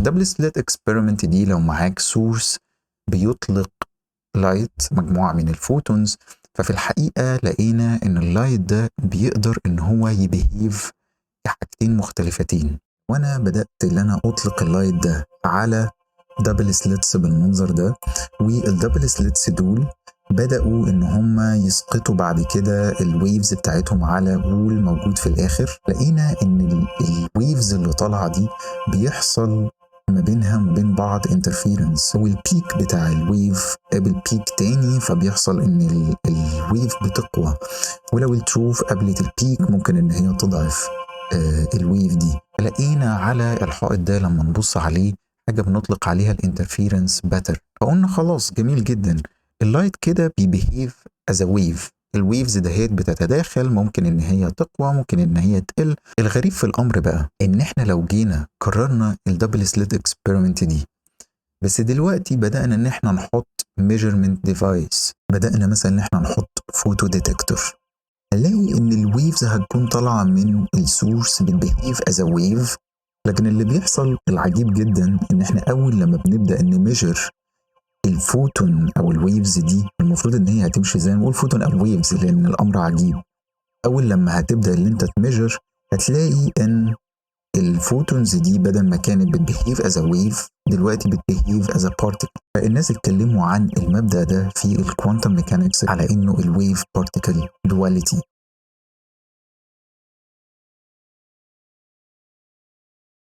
الدبل سليت اكسبيرمنت دي لو معاك سورس بيطلق لايت، مجموعة من الفوتونز، ففي الحقيقة لقينا ان اللايت ده بيقدر ان هو يبهيف حاجتين مختلفتين. وانا بدأت ان انا اطلق اللايت ده على دبل سليتس بالمنظر ده، والدبل سليتس دول بدأوا ان هم يسقطوا بعد كده الويفز بتاعتهم على وول موجود في الاخر. لقينا ان الويفز اللي طالعه دي بيحصل ما بينها وبين بعض انترفيرنس، والبيك بتاع الويف قابل بيك تاني، فبيحصل ان الويف بتقوى، ولو التروف قابلت البيك ممكن ان هي تضعف الويف دي. لقينا على الحائط ده لما نبص عليه حاجه بنطلق عليها الانترفيرنس باتر، فقلنا خلاص جميل جدا، اللايت كده بيبيهيف از ويف، الويفز دهيت بتتداخل، ممكن ان هي تقوى ممكن ان هي تقل. الغريب في الامر بقى ان احنا لو جينا قررنا الدبل سليت اكسبيرمنت دي، بس دلوقتي بدأنا ان احنا نحط ميجرمنت ديفايس، بدأنا مثلا ان احنا نحط فوتو ديتكتور، هنلاقي ان الويفز هتكون طالعه من السورس بتبيهيف از ويف. لكن اللي بيحصل العجيب جدا ان احنا اول لما بنبدا نميجر الفوتون او الويفز دي، المفروض ان هي هتمشي زي ما نقول فوتون او ويفز لان الامر عجيب. اول لما هتبدا ان انت تميجر هتلاقي ان الفوتونز دي بدل ما كانت بتبيهيف از ويف دلوقتي بتبيهيف از بارتيكل. فالناس اتكلموا عن المبدا ده في الكوانتم ميكانكس على انه الويف بارتيكل دواليتي،